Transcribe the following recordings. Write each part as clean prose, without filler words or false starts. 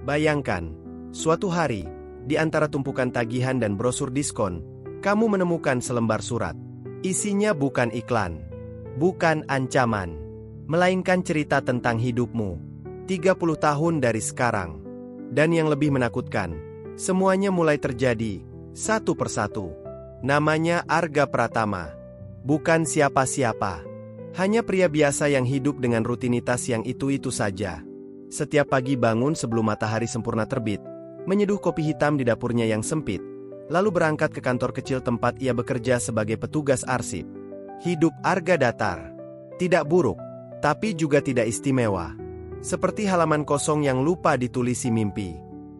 Bayangkan, suatu hari, di antara tumpukan tagihan dan brosur diskon, kamu menemukan selembar surat. Isinya bukan iklan, bukan ancaman, melainkan cerita tentang hidupmu 30 tahun dari sekarang. Dan yang lebih menakutkan, semuanya mulai terjadi satu persatu. Namanya Arga Pratama. Bukan siapa-siapa. Hanya pria biasa yang hidup dengan rutinitas yang itu-itu saja. Setiap pagi bangun sebelum matahari sempurna terbit, menyeduh kopi hitam di dapurnya yang sempit, lalu berangkat ke kantor kecil tempat ia bekerja sebagai petugas arsip. Hidup Arga datar. Tidak buruk, tapi juga tidak istimewa. Seperti halaman kosong yang lupa ditulisi mimpi.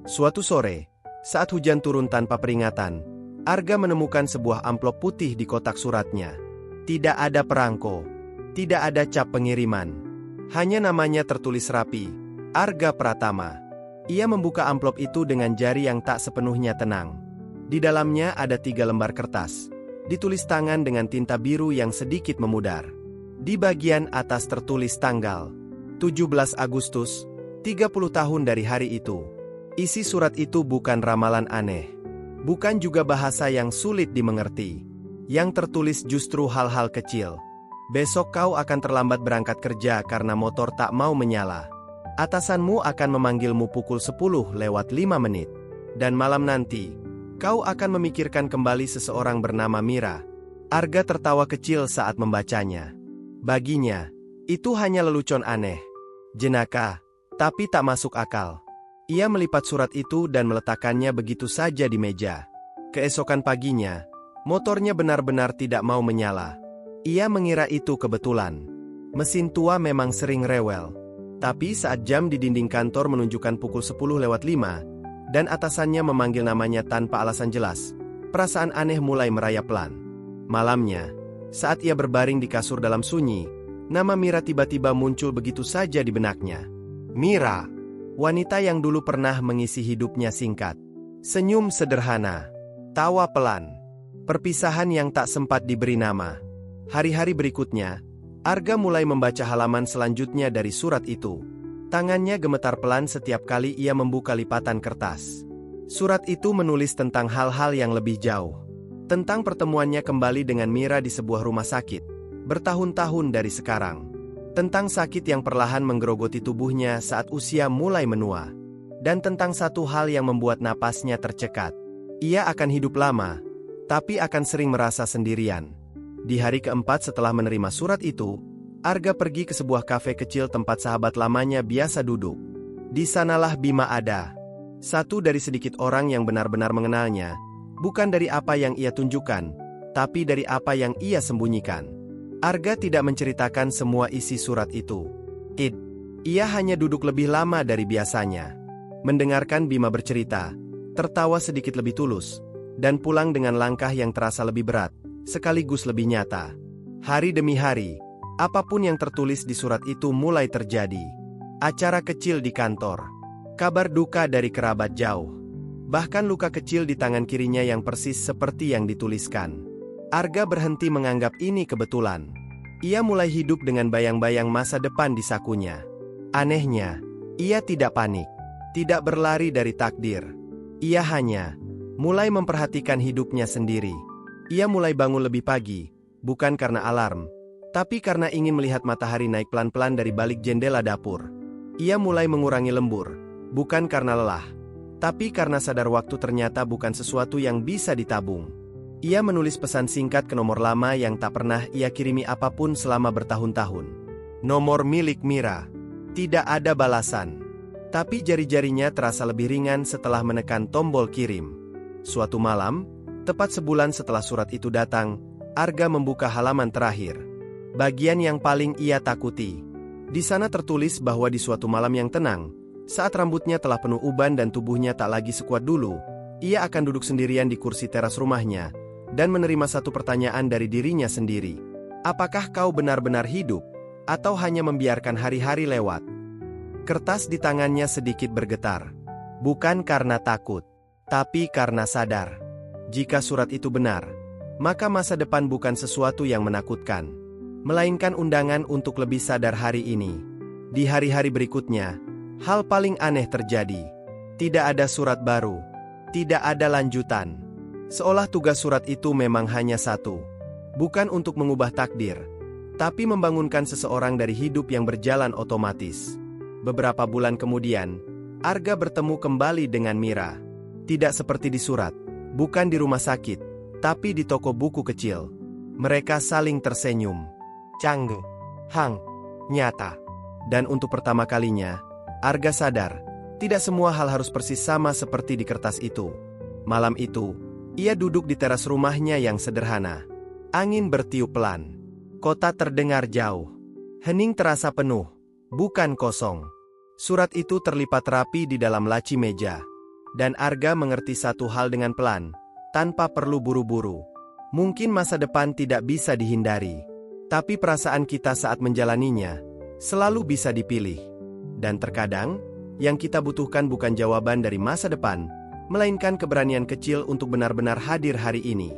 Suatu sore, saat hujan turun tanpa peringatan, Arga menemukan sebuah amplop putih di kotak suratnya. Tidak ada perangko, tidak ada cap pengiriman. Hanya namanya tertulis rapi, Arga Pratama. Ia membuka amplop itu dengan jari yang tak sepenuhnya tenang. Di dalamnya ada 3 lembar kertas, ditulis tangan dengan tinta biru yang sedikit memudar. Di bagian atas tertulis tanggal 17 Agustus, 30 tahun dari hari itu. Isi surat itu bukan ramalan aneh, bukan juga bahasa yang sulit dimengerti. Yang tertulis justru hal-hal kecil. Besok kau akan terlambat berangkat kerja karena motor tak mau menyala. Atasanmu akan memanggilmu pukul 10:05. Dan malam nanti, kau akan memikirkan kembali seseorang bernama Mira. Arga tertawa kecil saat membacanya. Baginya, itu hanya lelucon aneh. Jenaka, tapi tak masuk akal. Ia melipat surat itu dan meletakkannya begitu saja di meja. Keesokan paginya, motornya benar-benar tidak mau menyala. Ia mengira itu kebetulan. Mesin tua memang sering rewel. Tapi saat jam di dinding kantor menunjukkan pukul 10:05, dan atasannya memanggil namanya tanpa alasan jelas, perasaan aneh mulai merayap pelan. Malamnya, saat ia berbaring di kasur dalam sunyi, nama Mira tiba-tiba muncul begitu saja di benaknya. Mira, wanita yang dulu pernah mengisi hidupnya singkat. Senyum sederhana, tawa pelan, perpisahan yang tak sempat diberi nama. Hari-hari berikutnya, Arga mulai membaca halaman selanjutnya dari surat itu. Tangannya gemetar pelan setiap kali ia membuka lipatan kertas. Surat itu menulis tentang hal-hal yang lebih jauh. Tentang pertemuannya kembali dengan Mira di sebuah rumah sakit, bertahun-tahun dari sekarang. Tentang sakit yang perlahan menggerogoti tubuhnya saat usia mulai menua. Dan tentang satu hal yang membuat napasnya tercekat. Ia akan hidup lama, tapi akan sering merasa sendirian. Di hari keempat setelah menerima surat itu, Arga pergi ke sebuah kafe kecil tempat sahabat lamanya biasa duduk. Di sanalah Bima ada. Satu dari sedikit orang yang benar-benar mengenalnya, bukan dari apa yang ia tunjukkan, tapi dari apa yang ia sembunyikan. Arga tidak menceritakan semua isi surat itu. Ia hanya duduk lebih lama dari biasanya. Mendengarkan Bima bercerita, tertawa sedikit lebih tulus, dan pulang dengan langkah yang terasa lebih berat, sekaligus lebih nyata. Hari demi hari, apapun yang tertulis di surat itu mulai terjadi. Acara kecil di kantor, kabar duka dari kerabat jauh, bahkan luka kecil di tangan kirinya yang persis seperti yang dituliskan. Arga berhenti menganggap ini kebetulan. Ia mulai hidup dengan bayang-bayang masa depan di sakunya. Anehnya, ia tidak panik, tidak berlari dari takdir. Ia hanya mulai memperhatikan hidupnya sendiri. Ia mulai bangun lebih pagi, bukan karena alarm, tapi karena ingin melihat matahari naik pelan-pelan dari balik jendela dapur. Ia mulai mengurangi lembur, bukan karena lelah, tapi karena sadar waktu ternyata bukan sesuatu yang bisa ditabung. Ia menulis pesan singkat ke nomor lama yang tak pernah ia kirimi apapun selama bertahun-tahun. Nomor milik Mira. Tidak ada balasan. Tapi jari-jarinya terasa lebih ringan setelah menekan tombol kirim. Suatu malam, tepat sebulan setelah surat itu datang, Arga membuka halaman terakhir. Bagian yang paling ia takuti. Di sana tertulis bahwa di suatu malam yang tenang, saat rambutnya telah penuh uban dan tubuhnya tak lagi sekuat dulu, ia akan duduk sendirian di kursi teras rumahnya, dan menerima satu pertanyaan dari dirinya sendiri. Apakah kau benar-benar hidup, atau hanya membiarkan hari-hari lewat? Kertas di tangannya sedikit bergetar. Bukan karena takut, tapi karena sadar. Jika surat itu benar, maka masa depan bukan sesuatu yang menakutkan, melainkan undangan untuk lebih sadar hari ini. Di hari-hari berikutnya, hal paling aneh terjadi. Tidak ada surat baru. Tidak ada lanjutan. Seolah tugas surat itu memang hanya satu. Bukan untuk mengubah takdir, tapi membangunkan seseorang dari hidup yang berjalan otomatis. Beberapa bulan kemudian, Arga bertemu kembali dengan Mira. Tidak seperti di surat, bukan di rumah sakit, tapi di toko buku kecil. Mereka saling tersenyum. Chang Hang, nyata. Dan untuk pertama kalinya, Arga sadar, tidak semua hal harus persis sama seperti di kertas itu. Malam itu, ia duduk di teras rumahnya yang sederhana. Angin bertiup pelan. Kota terdengar jauh. Hening terasa penuh, bukan kosong. Surat itu terlipat rapi di dalam laci meja. Dan Arga mengerti satu hal dengan pelan, tanpa perlu buru-buru. Mungkin masa depan tidak bisa dihindari, tapi perasaan kita saat menjalaninya selalu bisa dipilih. Dan terkadang, yang kita butuhkan bukan jawaban dari masa depan, melainkan keberanian kecil untuk benar-benar hadir hari ini.